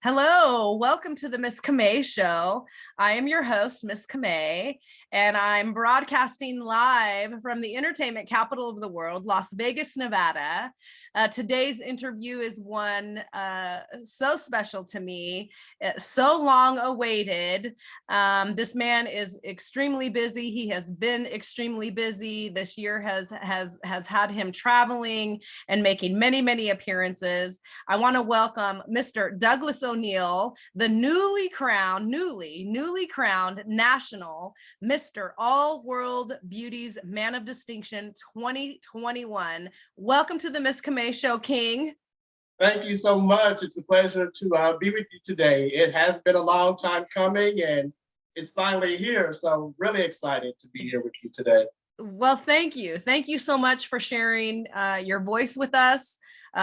Hello, welcome to the Miss Camay Show. I am your host, Miss Camay, and I'm broadcasting live from the entertainment capital of the world, Las Vegas, Nevada. Today's interview is one so special to me, so long awaited. This man is extremely busy. He has been extremely busy. This year has had him traveling and making many appearances. I want to welcome Mr. Douglas Oneal, the newly crowned national Mr. All World Beauties Man of Distinction 2021. Welcome to the Miss Camay Show, King. Thank you so much. It's a pleasure to be with you today. It has been a long time coming and it's finally here. So really excited to be here with you today. Well, thank you. Thank you so much for sharing your voice with us,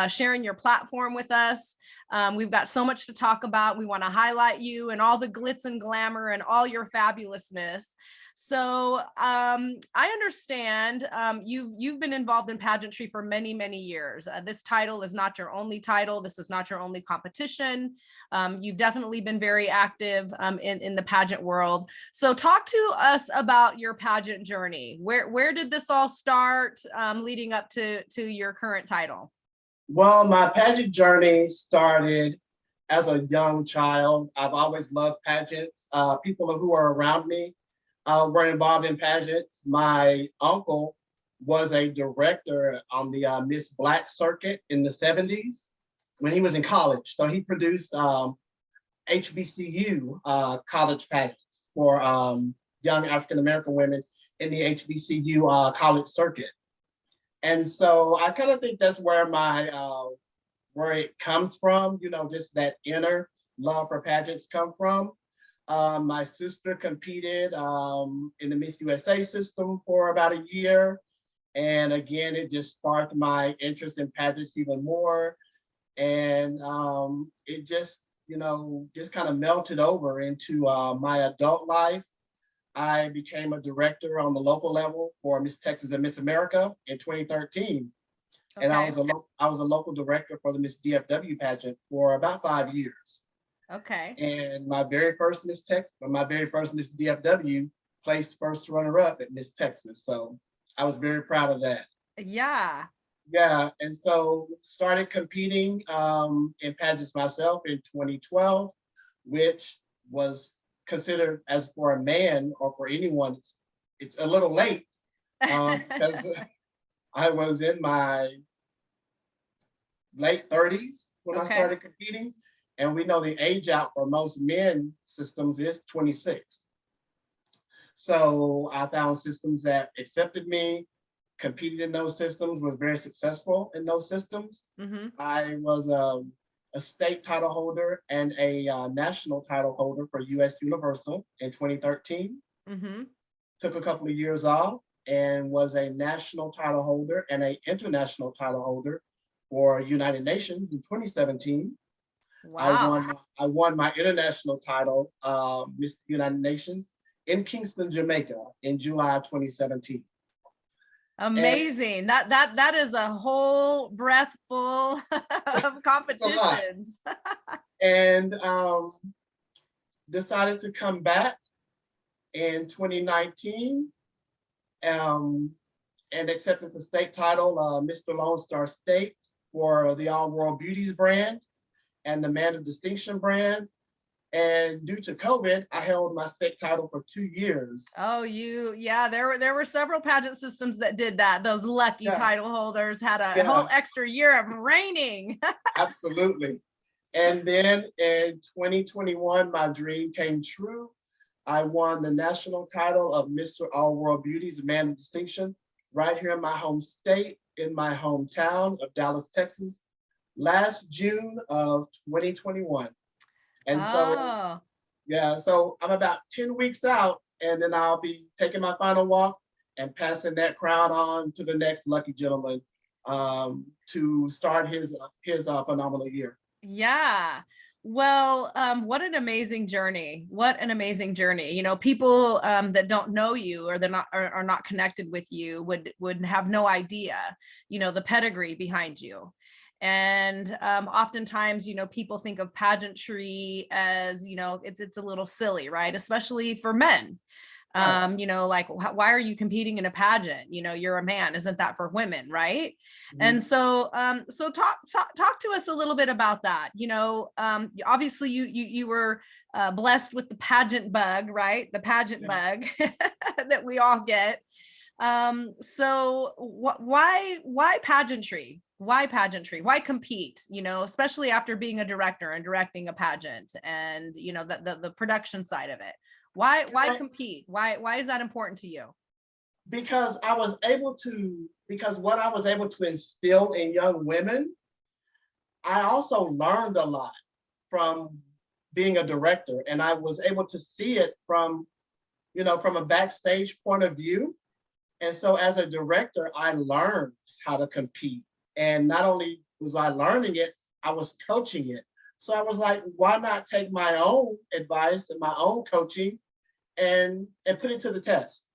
sharing your platform with us. We've got so much to talk about. We want to highlight you and all the glitz and glamour and all your fabulousness. So I understand you've been involved in pageantry for many years. This title is not your only title. This is not your only competition. You've definitely been very active in the pageant world. So talk to us about your pageant journey. Where did this all start leading up to your current title? Well, my pageant journey started as a young child. I've always loved pageants. People who are around me were involved in pageants. My uncle was a director on the Miss Black circuit in the 70s when he was in college. So he produced HBCU college pageants for young African-American women in the HBCU college circuit. And so I kind of think that's where where it comes from, you know, just that inner love for pageants come from. My sister competed in the Miss USA system for about a year. And again, it just sparked my interest in pageants even more. And it just, you know, just kind of melted over into my adult life. I became a director on the local level for Miss Texas and Miss America in 2013. Okay. And I was a local director for the Miss DFW pageant for about 5 years. Okay. And my very first Miss DFW placed first runner-up at Miss Texas. So I was very proud of that. Yeah. Yeah, and so started competing in pageants myself in 2012, which was considered, as for a man or for anyone, it's a little late because I was in my late 30s when I started competing. And we know the age out for most men systems is 26. So I found systems that accepted me, competed in those systems, was very successful in those systems. Mm-hmm. I was a state title holder and a national title holder for US Universal in 2013. Mm-hmm. Took a couple of years off and was a national title holder and an international title holder for United Nations in 2017. Wow. I won my international title, Miss United Nations, in Kingston, Jamaica in July of 2017. Amazing. And that is a whole breath full of competitions. And decided to come back in 2019 and accepted the state title, Mr. Lone Star State, for the All World Beauties brand and the Man of Distinction brand. And due to COVID, I held my state title for 2 years. Oh, yeah, there were several pageant systems that did that. Those lucky title holders had a whole extra year of reigning. Absolutely. And then in 2021, my dream came true. I won the national title of Mr. All World Beauties Man of Distinction right here in my home state, in my hometown of Dallas, Texas, last June of 2021. And so, yeah, so I'm about 10 weeks out, and then I'll be taking my final walk and passing that crown on to the next lucky gentleman to start his phenomenal year. Yeah. Well, what an amazing journey. What an amazing journey. You know, people that don't know you or they're not are not connected with you would have no idea, you know, the pedigree behind you. And oftentimes, you know, people think of pageantry as, you know, it's a little silly, right? Especially for men. Right. You know, like, why are you competing in a pageant? You know, you're a man, isn't that for women, right? And Mhm. so so talk to us a little bit about that. You know, obviously you were blessed with the pageant bug, right? The pageant Yeah. bug that we all get. So why pageantry? Why pageantry? Why compete? You know, especially after being a director and directing a pageant, and you know the production side of it. Why Well, compete? Why is that important to you? because because what I was able to instill in young women, I also learned a lot from being a director, and I was able to see it from, from a backstage point of view. And so as a director, I learned how to compete. And not only was I learning it, I was coaching it. So I was like, why not take my own advice and my own coaching and put it to the test?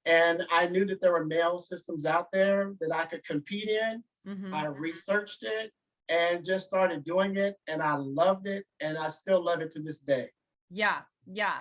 And I knew that there were male systems out there that I could compete in. Mm-hmm. I researched it and just started doing it, and I loved it, and I still love it to this day. Yeah, yeah.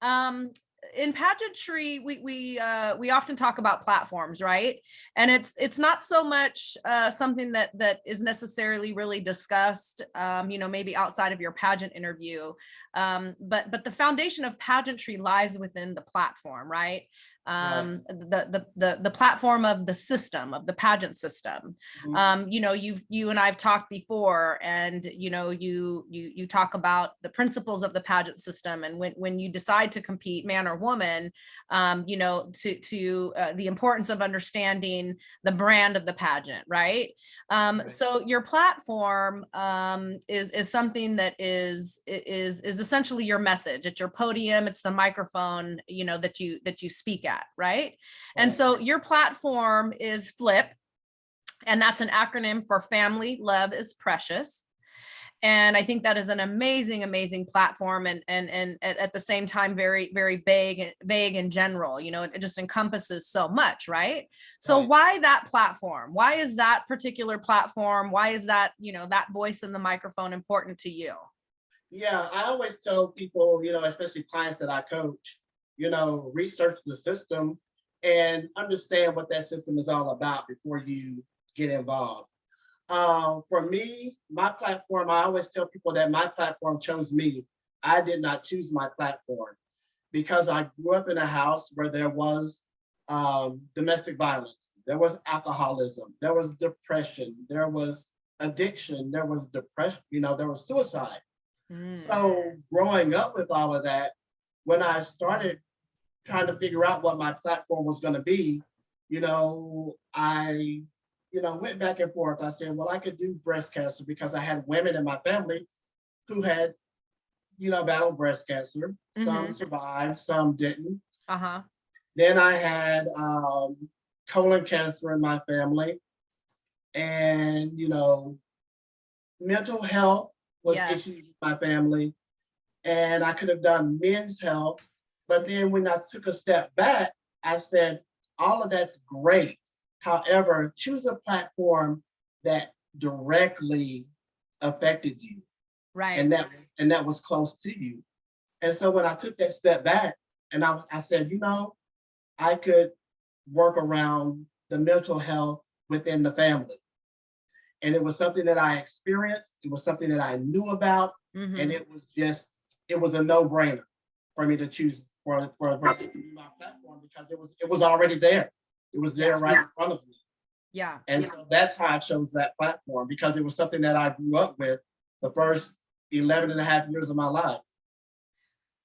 Um, in pageantry, we often talk about platforms, right? And it's not so much something that is necessarily really discussed, you know, maybe outside of your pageant interview. But the foundation of pageantry lies within the platform, right? Right. The platform of the system, of the pageant system. Mhm. You know, you and I've talked before, and you know, you talk about the principles of the pageant system, and when you decide to compete, man or woman, you know, to the importance of understanding the brand of the pageant, right? Right. So your platform is something that is essentially your message. It's your podium. It's the microphone, you know, that you speak at, right? And Right. so your platform is F.L.I.P, and that's an acronym for Family Love is Precious. And I think that is an amazing platform, and at the same time very vague in general. You know, it just encompasses so much, right? So Right. why that platform? Why is that particular platform? Why is that, you know, that voice in the microphone important to you? Yeah, I always tell people, especially clients that I coach, research the system and understand what that system is all about before you get involved. For me, my platform, I always tell people that my platform chose me. I did not choose my platform because I grew up in a house where there was domestic violence, there was alcoholism, there was depression, there was addiction, there was depression, there was suicide. Mm, So growing up with all of that, when I started trying to figure out what my platform was going to be, I, went back and forth. I said, well, I could do breast cancer because I had women in my family who had, battled breast cancer. Some mm-hmm. survived, some didn't. Uh-huh. Then I had colon cancer in my family, and mental health was issues Yes. in my family, and I could have done men's health. But then when I took a step back, I said, all of that's great. However, choose a platform that directly affected you, Right. and that was close to you. And so when I took that step back, and I said, I could work around the mental health within the family. And it was something that I experienced. It was something that I knew about, and Mm-hmm. it was a no-brainer for me to choose for my platform because it was already there. It was there Yeah. right in front of me. Yeah. And so that's how I chose that platform, because it was something that I grew up with the first 11 and a half years of my life.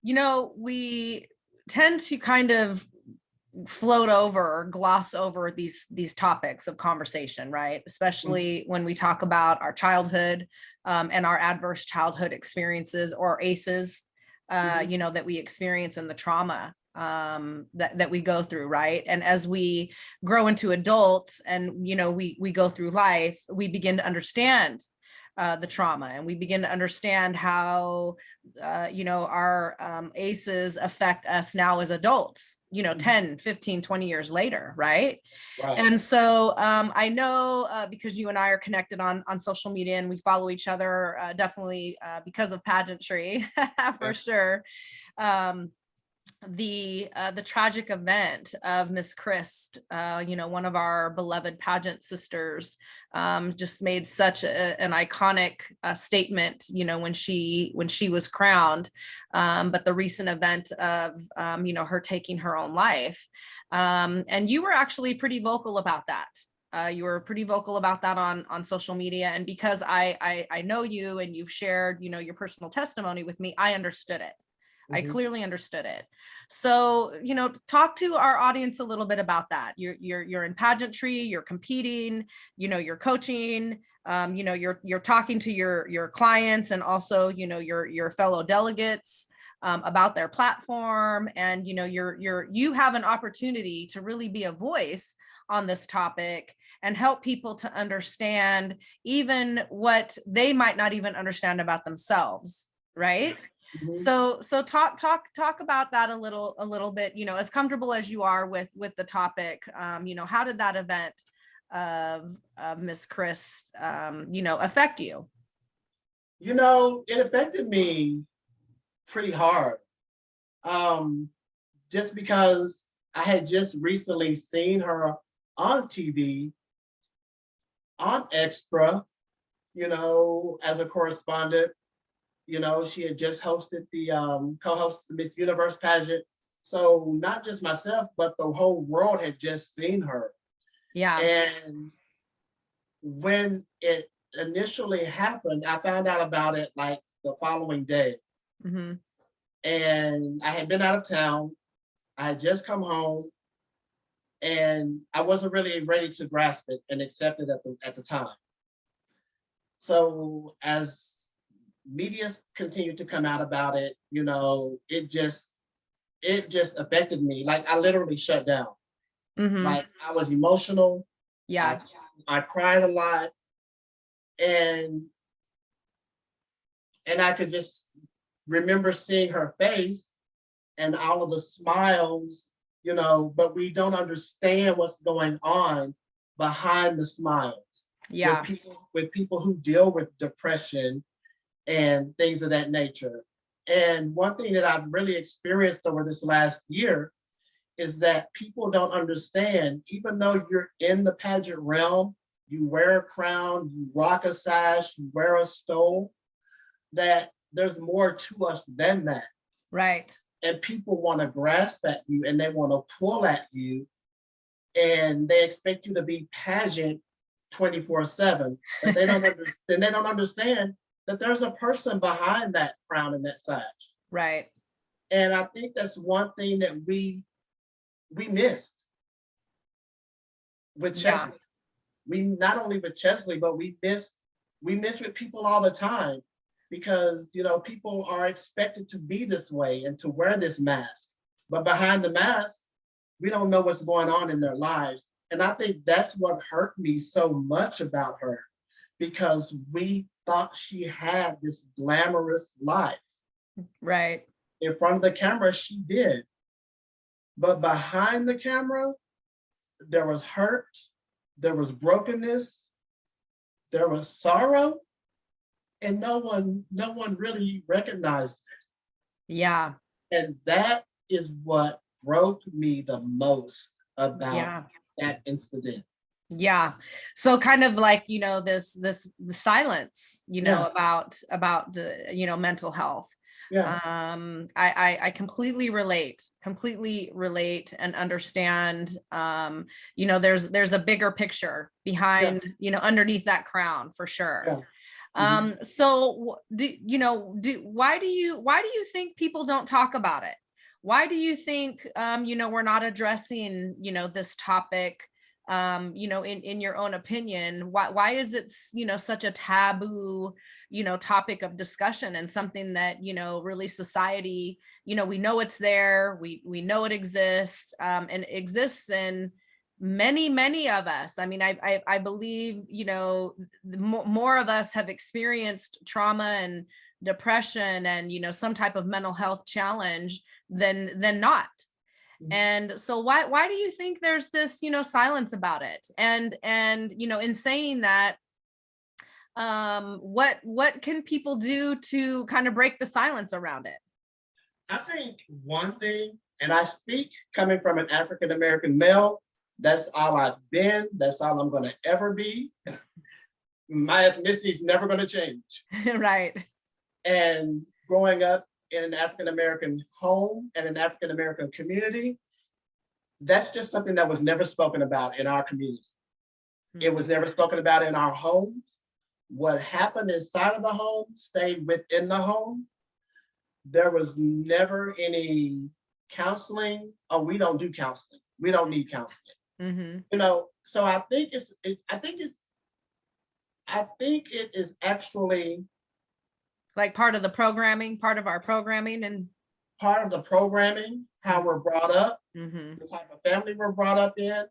You know, we tend to kind of float over or gloss over these topics of conversation, right? Especially when we talk about our childhood, and our adverse childhood experiences, or ACEs, Mhm. you know, that we experience, and the trauma that we go through, right? And as we grow into adults, and you know, we go through life, we begin to understand the trauma, and we begin to understand how, our ACEs affect us now as adults, 10, 15, 20 years later, right? Right. And so I know because you and I are connected on social media and we follow each other, definitely because of Pageantry, for sure. The tragic event of Miss Christ, one of our beloved pageant sisters, just made such an iconic statement, when she was crowned. But the recent event of, her taking her own life, and you were actually pretty vocal about that. You were pretty vocal about that on social media, and because I know you and you've shared, your personal testimony with me, I understood it. I clearly understood it. So, talk to our audience a little bit about that. You're in pageantry, you're competing, you're coaching, you're talking to your clients and also, your fellow delegates about their platform, and you have an opportunity to really be a voice on this topic and help people to understand even what they might not even understand about themselves, right? So talk about that a little bit, as comfortable as you are with the topic. How did that event of Miss Chris, affect you? It affected me pretty hard. Just because I had just recently seen her on TV, on Extra, as a correspondent. She had just hosted the co-hosted the Miss Universe pageant. So not just myself, but the whole world had just seen her. Yeah. And when it initially happened, I found out about it like the following day. And I had been out of town. I had just come home, and I wasn't really ready to grasp it and accept it at the time. So as media continued to come out about it, it just affected me. Like I literally shut down. Like I was emotional. Yeah. I cried a lot, and I could just remember seeing her face and all of the smiles, but we don't understand what's going on behind the smiles. Yeah. With people who deal with depression and things of that nature. And one thing that I've really experienced over this last year is that people don't understand, even though you're in the pageant realm, you wear a crown, you rock a sash, you wear a stole, that there's more to us than that. Right. And people want to grasp at you and they want to pull at you, and they expect you to be pageant 24/7, but they don't understand that there's a person behind that crown and that sash. Right. And I think that's one thing that we missed with Chesley. We not only with Chesley, but we miss with people all the time, because people are expected to be this way and to wear this mask. But behind the mask, we don't know what's going on in their lives. And I think that's what hurt me so much about her, because we thought she had this glamorous life. Right. In front of the camera, she did. But behind the camera, there was hurt, there was brokenness, there was sorrow, and no one really recognized it. Yeah. And that is what broke me the most about that incident. Yeah. So kind of like, this silence, about the, mental health. Yeah. I completely relate and understand, there's a bigger picture behind, underneath that crown, for sure. Yeah. So why do you think people don't talk about it? Why do you think, we're not addressing, this topic? In your own opinion, why is it, such a taboo, topic of discussion, and something that, really society, we know it's there, we know it exists, and it exists in, many of us, I mean, I believe, you know, more of us have experienced trauma and depression and, you know, some type of mental health challenge than not. And so why do you think there's this, you know, silence about it? And you know, in saying that, what can people do to kind of break the silence around it? I think one thing, and I speak coming from an African American male, that's all I've been, that's all I'm going to ever be. My ethnicity is never going to change. Right. And growing up in an African American home and an African American community, that's just something that was never spoken about in our community. It was never spoken about in our homes. What happened inside of the home stayed within the home. There was never any counseling. Oh, we don't do counseling. We don't need counseling. You know, so I think it is actually like part of the programming, part of our programming, and part of the programming, how we're brought up, the type of family we're brought up in,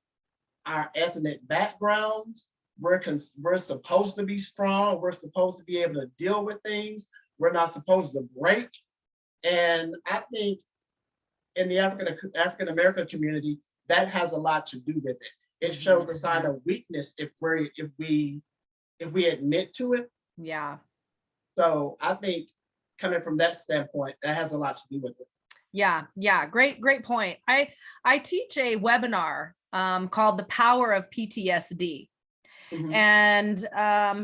our ethnic backgrounds. We're supposed to be strong. We're supposed to be able to deal with things. We're not supposed to break. And I think in the African American community, that has a lot to do with it. It shows a sign of weakness if we admit to it. Yeah. So I think coming from that standpoint, that has a lot to do with it. Yeah. Great point. I teach a webinar called The Power of PTSD. And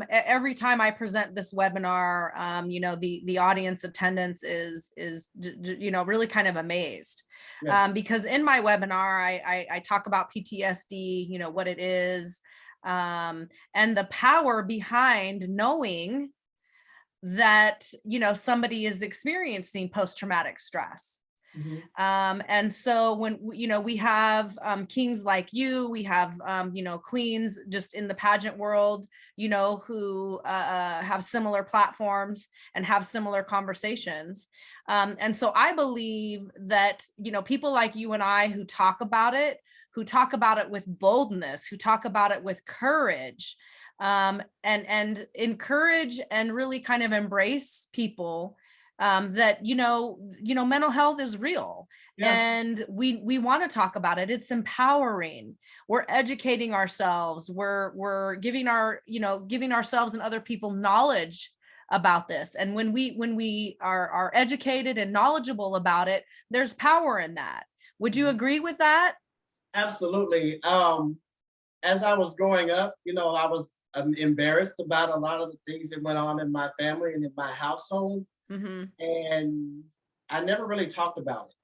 every time I present this webinar, you know, the audience attendance is you know, really kind of amazed. Because in my webinar, I talk about PTSD, you know, what it is, and the power behind knowing that, you know, somebody is experiencing post-traumatic stress. And so when, you know, we have kings like you, we have, you know, queens just in the pageant world, you know, who have similar platforms and have similar conversations. And so I believe that, you know, people like you and I who talk about it with boldness, who talk about it with courage, and encourage and really kind of embrace people that, you know, mental health is real. And we want to talk about it. It's empowering. We're educating ourselves. We're giving ourselves and other people knowledge about this. And when we are educated and knowledgeable about it, there's power in that. Would you agree with that? Absolutely. As I was growing up, you know, I was embarrassed about a lot of the things that went on in my family and in my household. And I never really talked about it.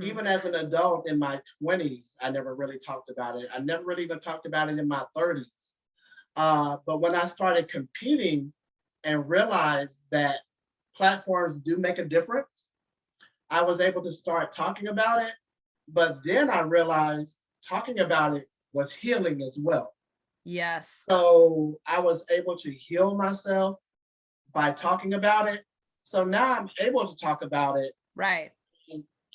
Even as an adult in my 20s, I never really talked about it. I never really even talked about it in my 30s. But when I started competing and realized that platforms do make a difference, I was able to start talking about it. But then I realized talking about it was healing as well. Yes. So I was able to heal myself by talking about it. So now I'm able to talk about it, right,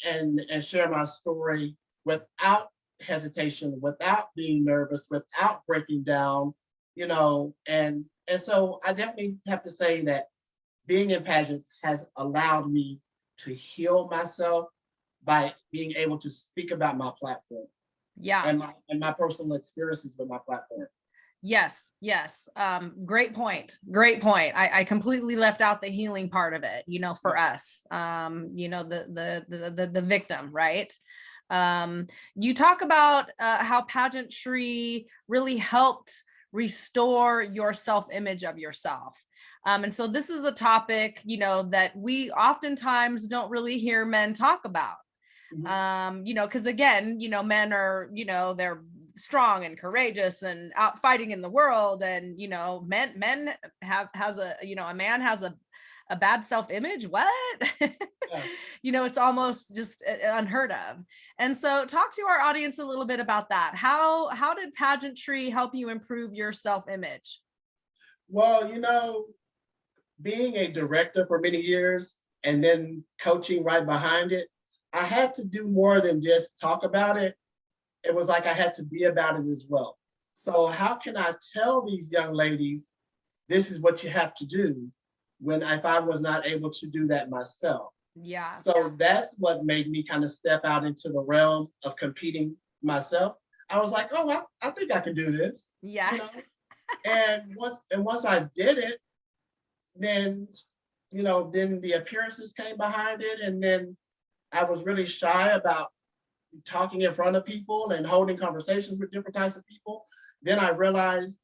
and share my story without hesitation, without being nervous, without breaking down, you know, and so I definitely have to say that being in pageants has allowed me to heal myself by being able to speak about my platform. And my personal experiences with my platform. Yes. Great point. I completely left out the healing part of it, you know, for us, you know, the victim, right? You talk about how pageantry really helped restore your self-image of yourself. And so this is a topic, you know, that we oftentimes don't really hear men talk about. You know, because again, you know, men are, you know, they're strong and courageous and out fighting in the world, and you know, men has a, you know, a man has a bad self-image. What? You know, it's almost just unheard of. And so talk to our audience a little bit about that. How did pageantry help you improve your self-image? Well, you know, being a director for many years and then coaching right behind it, I had to do more than just talk about it. it was like I had to be about it as well. So how can I tell these young ladies, this is what you have to do, when if I was not able to do that myself? Yeah. So that's what made me kind of step out into the realm of competing myself. I was like, oh, I think I can do this. Yeah. You know? And once I did it, then then the appearances came behind it, and then I was really shy about talking in front of people and holding conversations with different types of people. Then I realized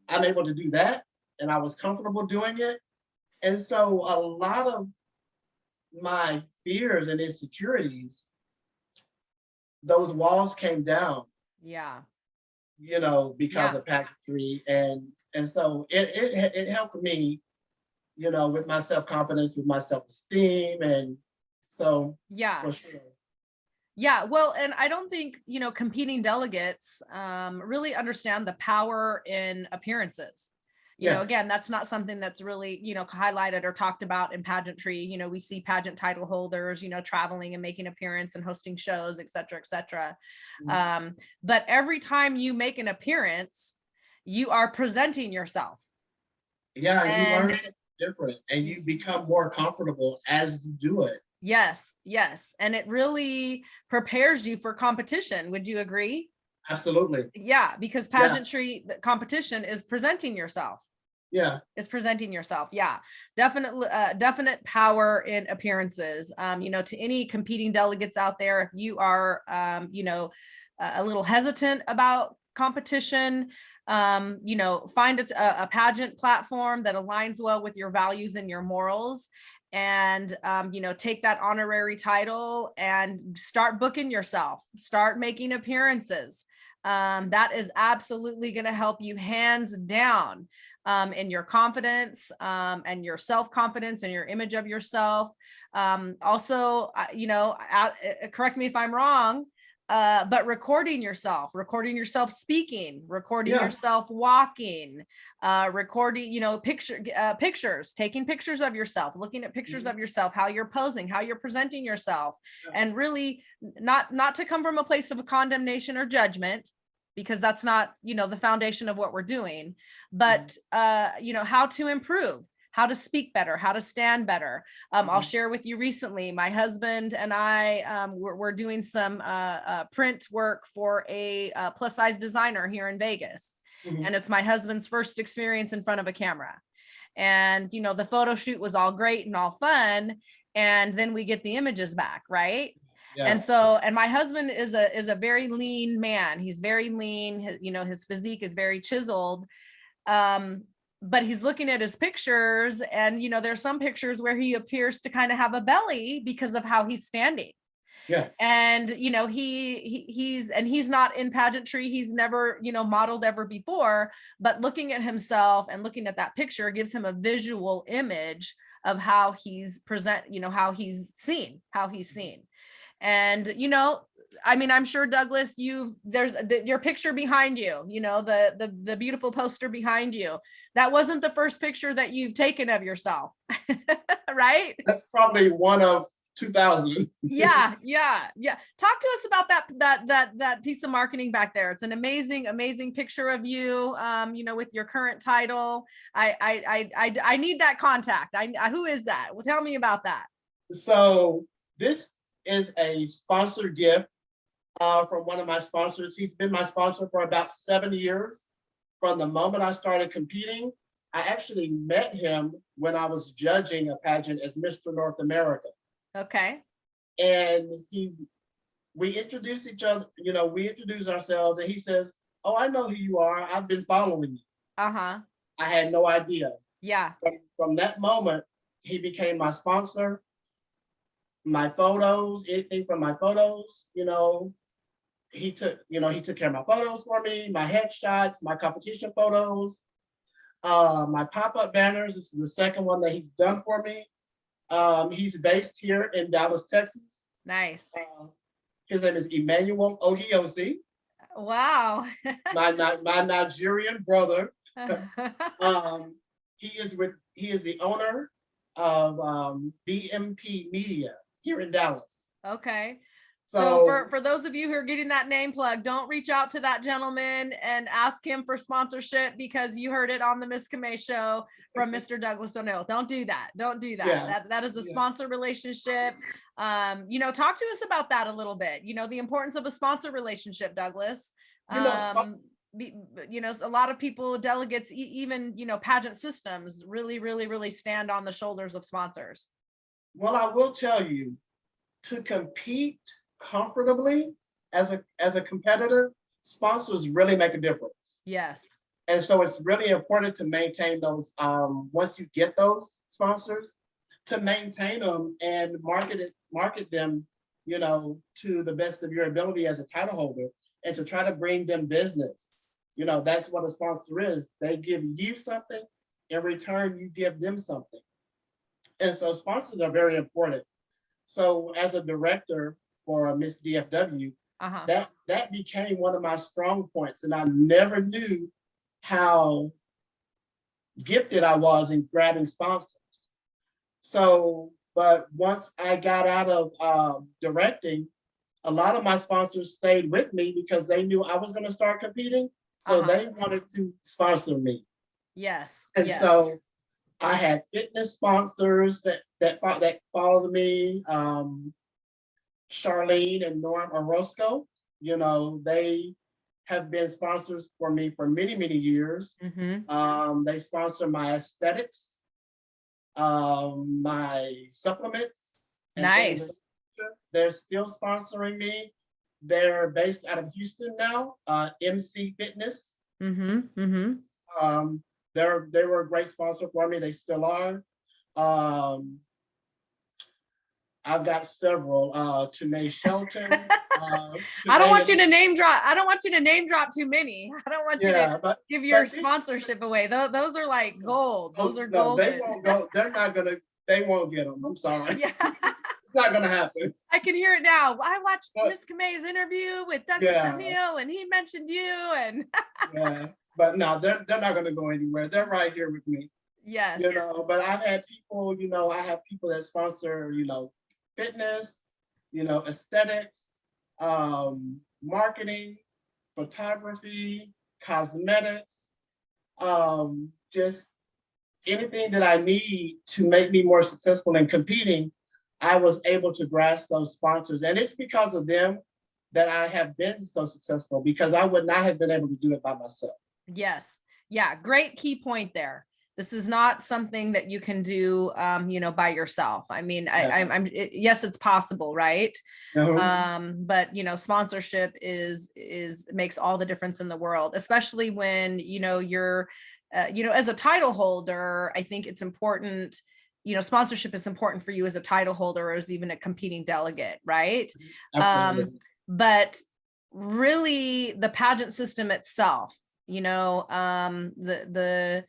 I'm able to do that, and I was comfortable doing it. And so a lot of my fears and insecurities, those walls came down, Yeah. because Yeah. of pageantry. And so it helped me, with my self-confidence, with my self-esteem. And so Yeah. for sure. Yeah, well, and I don't think, competing delegates really understand the power in appearances. Yeah. Again, that's not something that's really, highlighted or talked about in pageantry. We see pageant title holders, traveling and making appearance and hosting shows, et cetera, et cetera. Mhm. But every time you make an appearance, you are presenting yourself. Yeah, and you learn And something different, and you become more comfortable as you do it. yes, yes. And it really prepares you for competition. Would you agree? Absolutely. Yeah, because Yeah. pageantry the competition is presenting yourself. Yeah. Is presenting yourself. Yeah, definitely, definite power in appearances. To any competing delegates out there, if you are, a little hesitant about competition, find a pageant platform that aligns well with your values and your morals, and take that honorary title and start booking yourself, start making appearances. That is absolutely going to help you hands down in your confidence, and your self-confidence and your image of yourself. Also, correct me if I'm wrong, but recording yourself speaking, recording Yeah. yourself walking, recording, pictures, taking pictures of yourself, looking at pictures of yourself, how you're posing, how you're presenting yourself, and really not to come from a place of condemnation or judgment, because that's not, the foundation of what we're doing, but, how to improve, how to speak better, how to stand better. I'll share with you recently, my husband and I, we're doing some print work for a plus size designer here in Vegas. And it's my husband's first experience in front of a camera. And, the photo shoot was all great and all fun. And then we get the images back, right? Yeah. And my husband is a very lean man. He's very lean. His physique is very chiseled. But he's looking at his pictures, and there's some pictures where he appears to kind of have a belly because of how he's standing. Yeah. And he's not in pageantry. He's never modeled ever before, but looking at himself and looking at that picture gives him a visual image of how he's how he's seen. And I'm sure, Douglas, there's your picture behind you, the beautiful poster behind you. That wasn't the first picture that you've taken of yourself, right? That's probably one of 2000. Yeah. Talk to us about that piece of marketing back there. It's an amazing picture of you, with your current title. I need that contact. Who is that? Well, tell me about that. So this is a sponsored gift from one of my sponsors. He's been my sponsor for about 7 years. From the moment I started competing, I actually met him when I was judging a pageant as Mr. North America. Okay. And we introduced each other, we introduced ourselves, and he says, "Oh, I know who you are. I've been following you." Uh-huh. I had no idea. Yeah. From that moment, he became my sponsor. My photos, anything from my photos, he took care of my photos for me, my headshots, my competition photos, my pop-up banners. This is the second one that he's done for me. He's based here in Dallas, Texas. Nice. His name is Emmanuel Odiosi. Wow. my Nigerian brother. He is the owner of BMP Media here in Dallas. Okay. So for those of you who are getting that name plug, don't reach out to that gentleman and ask him for sponsorship because you heard it on the Miss Camay show from Mr. Douglas Oneal. Don't do that. Don't do that. Yeah. That is a sponsor relationship. You know, talk to us about that a little bit. You know, the importance of a sponsor relationship, Douglas. You know, a lot of people, delegates, even, you know, pageant systems really stand on the shoulders of sponsors. Well, I will tell you, to compete comfortably as a competitor, sponsors really make a difference. Yes. And so it's really important to maintain those, once you get those sponsors, to maintain them and market them, you know, to the best of your ability as a title holder, and to try to bring them business. You know, that's what a sponsor is. They give you something, in return, you give them something. And so sponsors are very important. So as a director for Miss DFW, that became one of my strong points. And I never knew how gifted I was in grabbing sponsors. So, but once I got out of directing, a lot of my sponsors stayed with me because they knew I was going to start competing. So they wanted to sponsor me. Yes. And so I had fitness sponsors that followed me. Charlene and Norm Orozco, you know, they have been sponsors for me for many years. They sponsor my aesthetics, my supplements. Nice. They're still sponsoring me. They're based out of Houston now, MC Fitness. They were a great sponsor for me. They still are. I've got several. Tanae Shelton. I don't want you to name drop. I don't want you to name drop too many. I don't want you to give your sponsorship away. Those are like gold. Those are gold. They won't go. They're not gonna. They won't get them. I'm sorry. Yeah. It's not gonna happen. I can hear it now. I watched Miss Camay's interview with Douglas Oneal, and he mentioned you. And but no, they're not gonna go anywhere. They're right here with me. Yes. You know, but I've had people. You know, I have people that sponsor. You know, fitness. You know, aesthetics, marketing, photography, cosmetics, just anything that I need to make me more successful in competing. I was able to grasp those sponsors, and it's because of them that I have been so successful, because I would not have been able to do it by myself. Yes. Yeah. Great key point there. This is not something that you can do, you know, by yourself. I mean, yes, it's possible, right? But you know, sponsorship makes all the difference in the world, especially when, you know, you're, you know, as a title holder. I think it's important. You know, sponsorship is important for you as a title holder or as even a competing delegate, right? Absolutely. But really, the pageant system itself, you know, the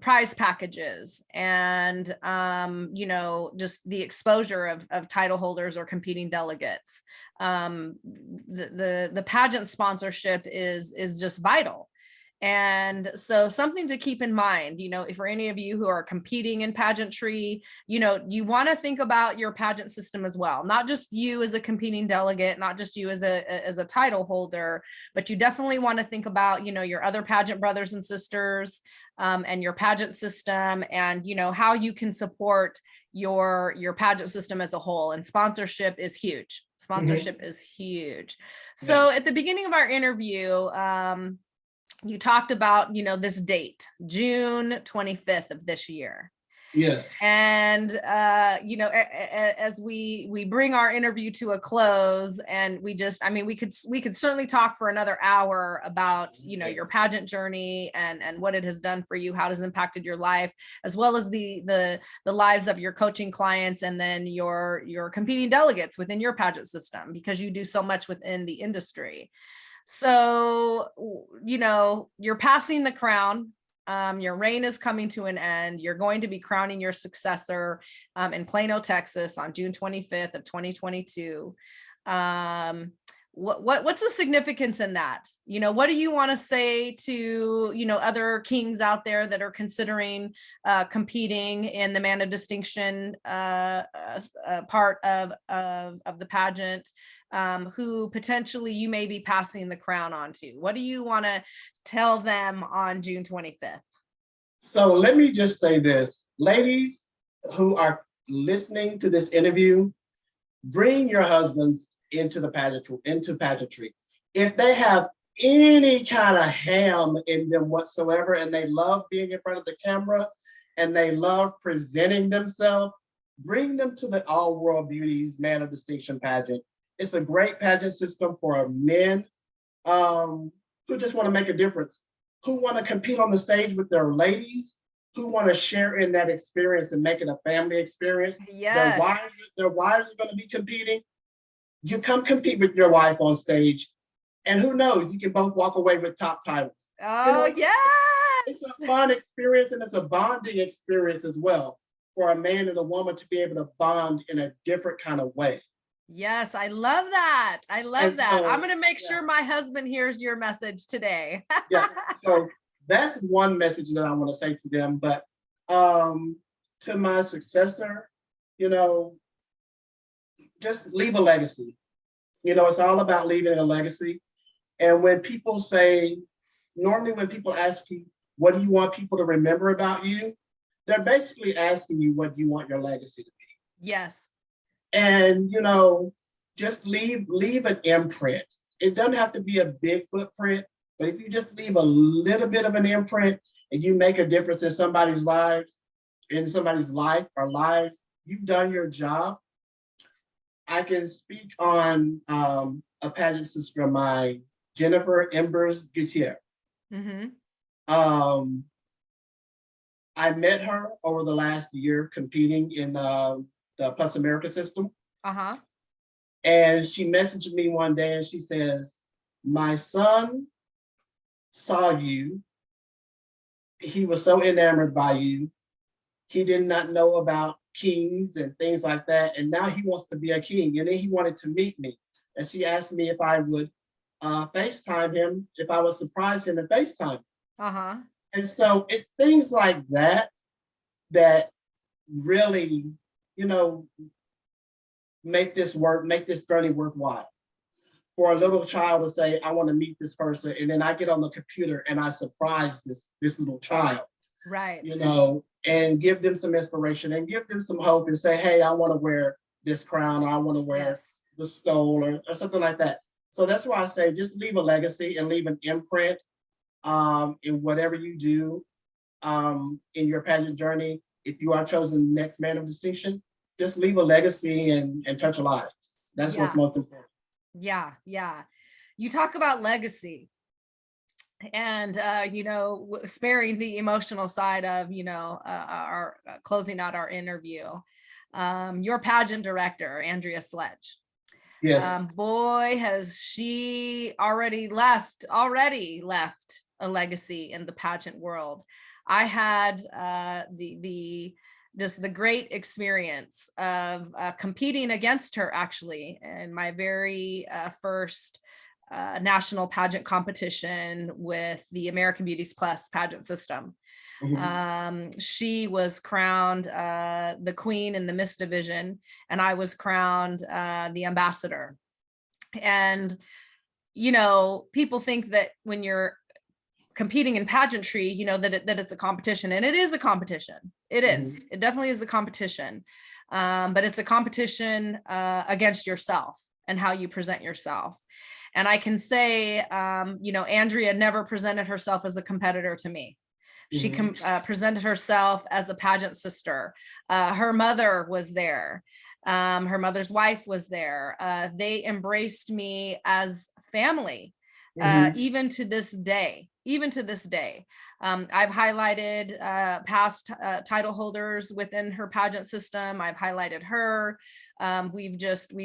prize packages and, you know, just the exposure of title holders or competing delegates. The pageant sponsorship is just vital. And so something to keep in mind, you know, if for any of you who are competing in pageantry, you know, you want to think about your pageant system as well, not just you as a competing delegate, not just you as a title holder, but you definitely want to think about, you know, your other pageant brothers and sisters, and your pageant system, and, you know, how you can support your pageant system as a whole. And sponsorship is huge. Sponsorship is huge. So at the beginning of our interview, you talked about, you know, this date, June 25th of this year. Yes. And, you know, as we bring our interview to a close, and we could certainly talk for another hour about, you know, your pageant journey and what it has done for you, how it has impacted your life, as well as the lives of your coaching clients, and then your competing delegates within your pageant system, because you do so much within the industry. So, you know, you're passing the crown. Your reign is coming to an end. You're going to be crowning your successor in Plano, Texas on June 25th of 2022. what's the significance in that? What do you want to say to, other kings out there that are considering competing in the man of distinction part of the pageant, who potentially you may be passing the crown on to? What do you want to tell them on June 25th? So let me just say this, ladies who are listening to this interview, bring your husbands into pageantry. If they have any kind of ham in them whatsoever, and they love being in front of the camera and they love presenting themselves, bring them to the All World Beauties Man of Distinction pageant. It's a great pageant system for men who just want to make a difference, who want to compete on the stage with their ladies, who want to share in that experience and make it a family experience. Yes. Their wives are going to be competing. You come compete with your wife on stage, and who knows, you can both walk away with top titles. Oh, yes. It's a fun experience, and it's a bonding experience as well for a man and a woman to be able to bond in a different kind of way. Yes, I love that. I love that. So, I'm going to make sure my husband hears your message today. Yeah. So that's one message that I want to say to them. But to my successor, just leave a legacy. It's all about leaving a legacy. And when people normally when people ask you, what do you want people to remember about you? They're basically asking you, what do you want your legacy to be? Yes. And, just leave an imprint. It doesn't have to be a big footprint, but if you just leave a little bit of an imprint and you make a difference in somebody's life or lives, you've done your job. I can speak on a pageant sister of mine, Jennifer Embers Gutierrez. Mm-hmm. I met her over the last year competing in the Plus America system. Uh-huh. And she messaged me one day and she says, my son saw you. He was so enamored by you. He did not know about kings and things like that. And now he wants to be a king. And then he wanted to meet me. And she asked me if I would FaceTime him, if I would surprise him and FaceTime. Uh-huh. And so it's things like that that really, make this journey worthwhile. For a little child to say, I want to meet this person, and then I get on the computer and I surprise this little child. Right. And give them some inspiration and give them some hope and say, hey, I want to wear this crown, or I want to wear the stole or something like that. So that's why I say just leave a legacy and leave an imprint in whatever you do in your pageant journey. If you are chosen next man of distinction, just leave a legacy and touch lives. That's what's most important. Yeah. You talk about legacy and, sparing the emotional side of, our closing out our interview. Your pageant director, Andrea Sledge. Yes. Boy, has she already left a legacy in the pageant world. I had the great experience of competing against her actually in my very first national pageant competition with the American Beauties Plus pageant system. Mm-hmm. She was crowned the queen in the Miss division, and I was crowned the ambassador. And, people think that when you're competing in pageantry, that it's a competition, and it is a competition. It is. Mm-hmm. It definitely is a competition. But it's a competition against yourself and how you present yourself. And I can say, Andrea never presented herself as a competitor to me. She presented herself as a pageant sister. Her mother was there. Her mother's wife was there. They embraced me as family, even to this day. I've highlighted past title holders within her pageant system. I've highlighted her. We've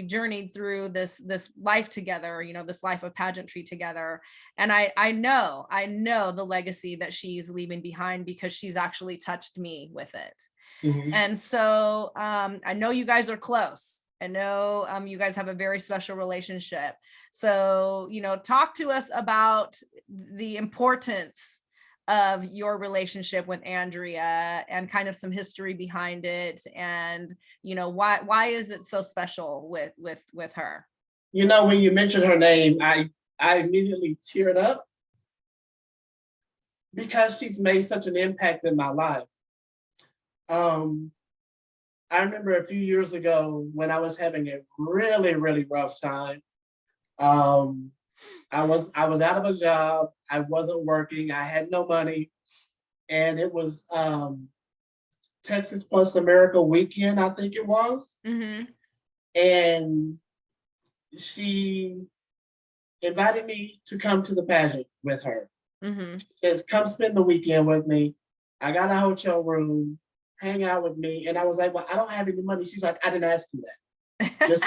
journeyed through this life together, this life of pageantry together. And I know the legacy that she's leaving behind, because she's actually touched me with it. Mm-hmm. And so I know you guys are close. I know you guys have a very special relationship. So, talk to us about the importance of your relationship with Andrea and kind of some history behind it, and why is it so special with her? When you mentioned her name, I immediately teared up because she's made such an impact in my life. I remember a few years ago when I was having a really, really rough time. I was out of a job. I wasn't working. I had no money, and it was Texas Plus America weekend, I think it was. Mm-hmm. And she invited me to come to the pageant with her. Mm-hmm. She says, "Come spend the weekend with me. I got a hotel room. Hang out with me." And I was like, "Well, I don't have any money." She's like, "I didn't ask you that. Just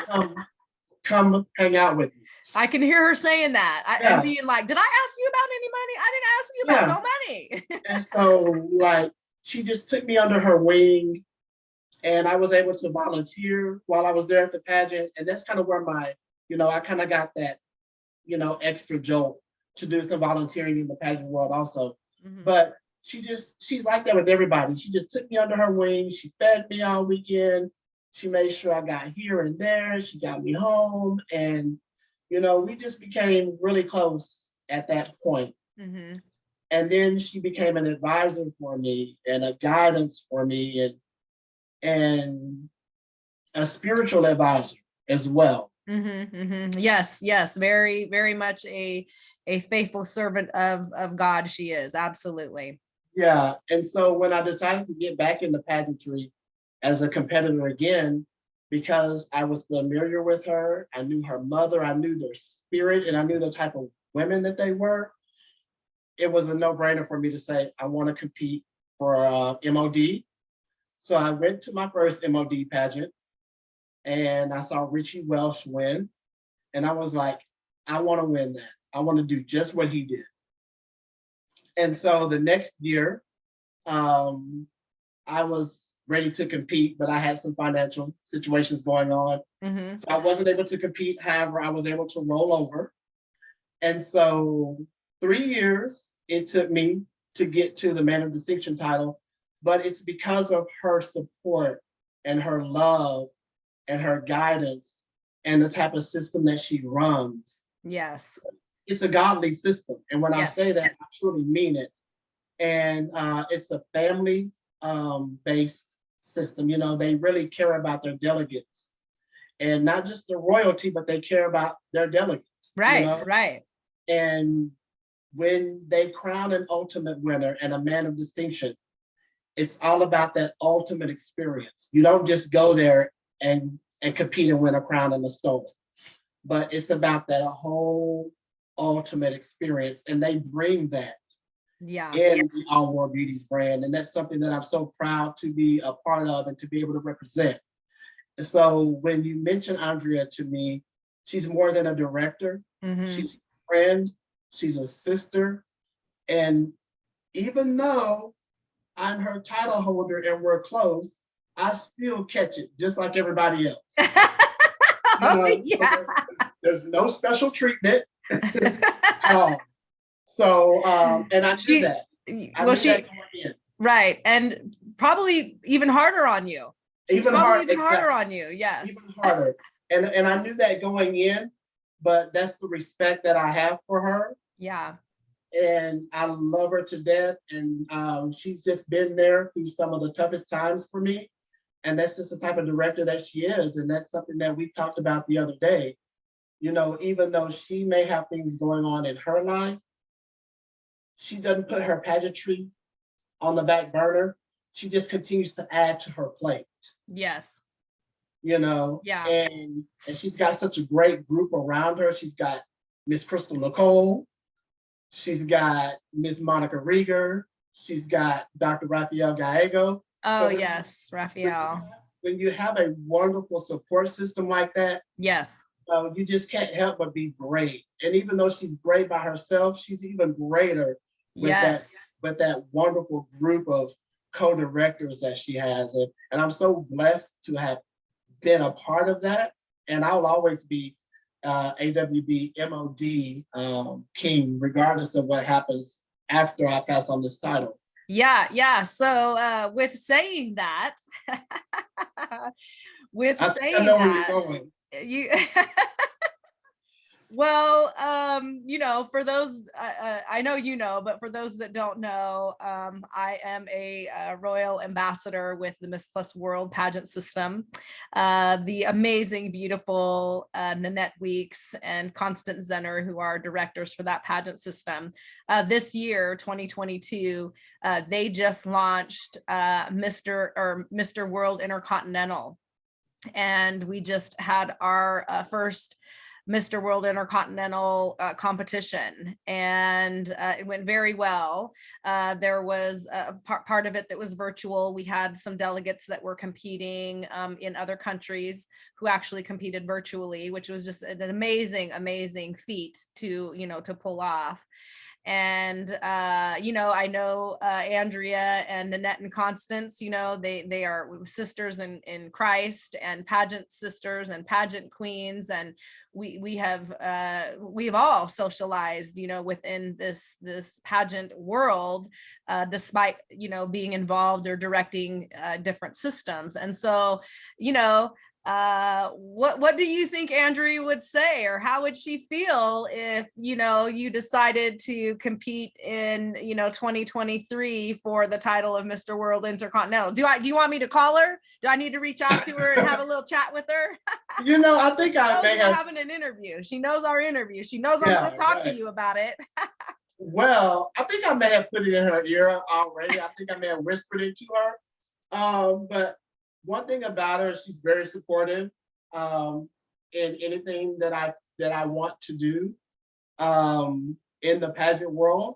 come hang out with me." I can hear her saying that. And being like, "Did I ask you about any money? I didn't ask you about no money." And so like, she just took me under her wing, and I was able to volunteer while I was there at the pageant. And that's kind of where I kind of got that, extra jolt to do some volunteering in the pageant world also. Mm-hmm. But she's like that with everybody. She just took me under her wing. She fed me all weekend. She made sure I got here and there. She got me home. And, we just became really close at that point. Mm-hmm. And then she became an advisor for me and a guidance for me and a spiritual advisor as well. Mm-hmm, mm-hmm. Yes. Very, very much a faithful servant of God. She is, absolutely. Yeah. And so when I decided to get back into pageantry as a competitor again, because I was familiar with her, I knew her mother, I knew their spirit, and I knew the type of women that they were, it was a no-brainer for me to say, I want to compete for MOD. So I went to my first MOD pageant, and I saw Richie Welsh win. And I was like, I want to win that. I want to do just what he did. And so the next year, I was ready to compete, but I had some financial situations going on. Mm-hmm. So I wasn't able to compete. However, I was able to roll over. And so 3 years it took me to get to the Man of Distinction title, but it's because of her support and her love and her guidance and the type of system that she runs. Yes. It's a godly system. And when I say that, I truly mean it. And it's a family based system. They really care about their delegates, and not just the royalty, but they care about their delegates. Right, right. And when they crown an ultimate winner and a man of distinction, it's all about that ultimate experience. You don't just go there and compete and win a crown and a stone, but it's about that whole ultimate experience, and they bring that in the All World Beauties brand. And that's something that I'm so proud to be a part of and to be able to represent. So when you mention Andrea to me, she's more than a director. Mm-hmm. She's a friend, she's a sister. And even though I'm her title holder and we're close, I still catch it just like everybody else. There's no special treatment at all. So, and I knew that. Right. And probably even harder on you. Even harder on you. Yes. Even harder. And I knew that going in, but that's the respect that I have for her. Yeah. And I love her to death. And she's just been there through some of the toughest times for me. And that's just the type of director that she is. And that's something that we talked about the other day. Even though she may have things going on in her life, she doesn't put her pageantry on the back burner. She just continues to add to her plate. Yes. Yeah. And she's got such a great group around her. She's got Miss Crystal Nicole. She's got Miss Monica Rieger. She's got Dr. Raphael Gallego. Oh, so yes, Raphael. When you have a wonderful support system like that, yes, you just can't help but be great. And even though she's great by herself, she's even greater with that wonderful group of co-directors that she has. And I'm so blessed to have been a part of that, and I'll always be AWB MOD king, regardless of what happens after I pass on this title. Yeah. So with saying that, with I think I saying know where that, you're going. you well, for those, I know you know, but for those that don't know, I am a royal ambassador with the Miss Plus World pageant system. The amazing, beautiful Nanette Weeks and Constance Zenner, who are directors for that pageant system. This year, 2022, they just launched Mr. World Intercontinental. And we just had our first Mr. World Intercontinental competition, and it went very well. There was a part of it that was virtual. We had some delegates that were competing in other countries who actually competed virtually, which was just an amazing feat to pull off. And I know Andrea and Nanette and Constance, they are sisters in Christ, and pageant sisters and pageant queens, and we've all socialized within this pageant world, despite being involved or directing different systems. And so what do you think Andrea would say, or how would she feel if you decided to compete in 2023 for the title of Mr. World Intercontinental? Do you want me to call her? Do I need to reach out to her and have a little chat with her? I think I may have having an interview. She knows our interview. She knows I'm going to talk to you about it. Well, I think I may have put it in her ear already. I think I may have whispered it to her. But one thing about her, she's very supportive in anything that I want to do in the pageant world.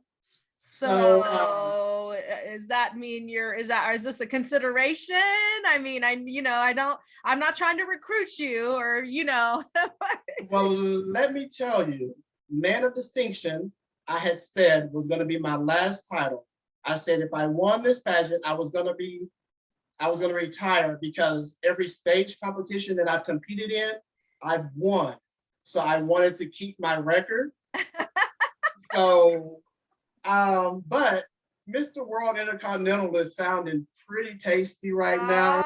So does that mean is this a consideration? I mean, I'm not trying to recruit you or. Well, let me tell you, Man of Distinction, I had said was going to be my last title. I said if I won this pageant, I was going to retire, because every stage competition that I've competed in, I've won. So I wanted to keep my record. So, but Mr. World Intercontinental is sounding pretty tasty right now.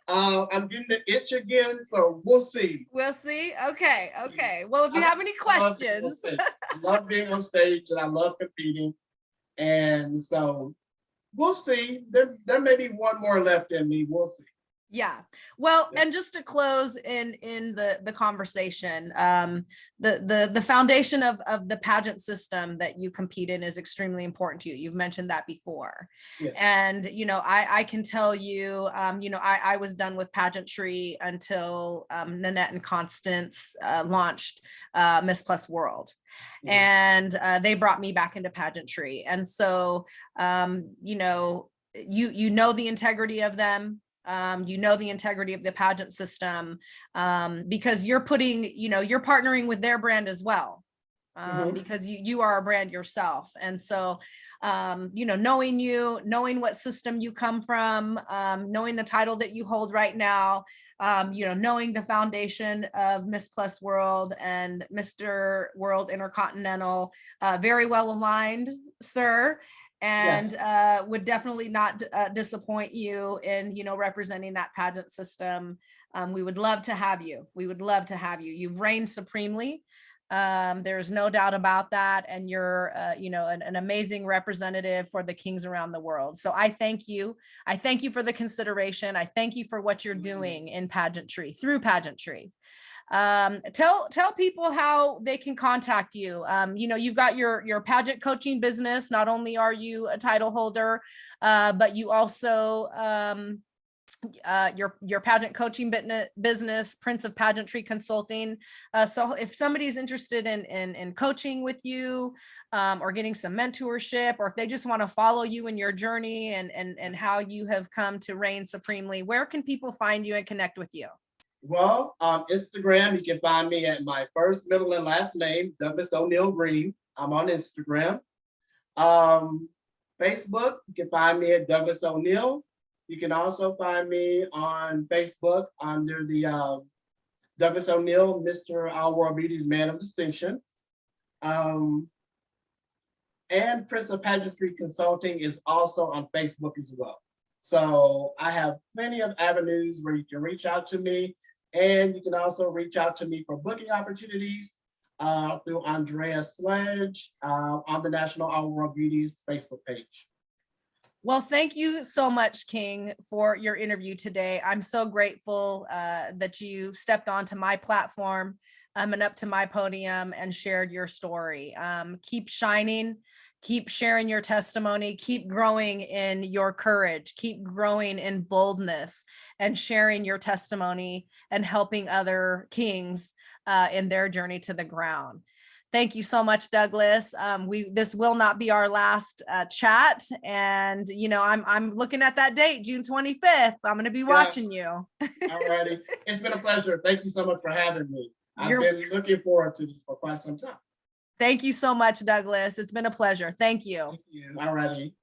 So I'm getting the itch again. So we'll see. We'll see. Okay. Well, if you have any questions. I love being on stage and I love competing. And so we'll see. There may be one more left in me. We'll see. Yeah. Well, and just to close in the conversation, the foundation of the pageant system that you compete in is extremely important to you. You've mentioned that before. Yes. And, I can tell you, I was done with pageantry until Nanette and Constance launched Miss Plus World. And they brought me back into pageantry. And so, you know the integrity of them. The integrity of the pageant system, because you're partnering with their brand as well, because you are a brand yourself. And so, knowing what system you come from, knowing the title that you hold right now, knowing the foundation of Miss Plus World and Mr. World Intercontinental, very well aligned, sir. And would definitely not disappoint you in, representing that pageant system. We would love to have you. You've reigned supremely. There's no doubt about that. And you're, an amazing representative for the kings around the world. So I thank you. I thank you for the consideration. I thank you for what you're doing in pageantry, through pageantry. Tell people how they can contact you. You've got your pageant coaching business. Not only are you a title holder, but you also your pageant coaching business, Prince of Pageantry Consulting. So if somebody's interested in coaching with you, or getting some mentorship, or if they just want to follow you in your journey and how you have come to reign supremely, where can people find you and connect with you? Well, on Instagram, you can find me at my first, middle, and last name, Douglas Oneal Green. I'm on Instagram. Facebook, you can find me at Douglas Oneal. You can also find me on Facebook under the Douglas Oneal, Mr. Our World Beauty's Man of Distinction. And Prince of Pageantry Consulting is also on Facebook as well. So I have plenty of avenues where you can reach out to me, and you can also reach out to me for booking opportunities through Andrea Sledge on the National Our World Beauty's Facebook page. Well, thank you so much, King, for your interview today. I'm so grateful that you stepped onto my platform and up to my podium and shared your story. Keep shining, keep sharing your testimony, keep growing in your courage, keep growing in boldness and sharing your testimony and helping other kings in their journey to the ground. Thank you so much, Douglas. This will not be our last chat, and I'm looking at that date, June 25th. I'm going to be watching you. Alrighty, it's been a pleasure. Thank you so much for having me. I've been looking forward to this for quite some time. Thank you so much, Douglas. It's been a pleasure. Thank you. Thank you. Alrighty.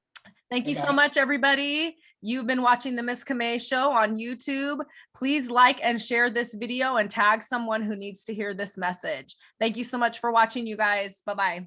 Thank you so much, everybody. You've been watching the Miss Camay Show on YouTube. Please like and share this video and tag someone who needs to hear this message. Thank you so much for watching, you guys. Bye-bye.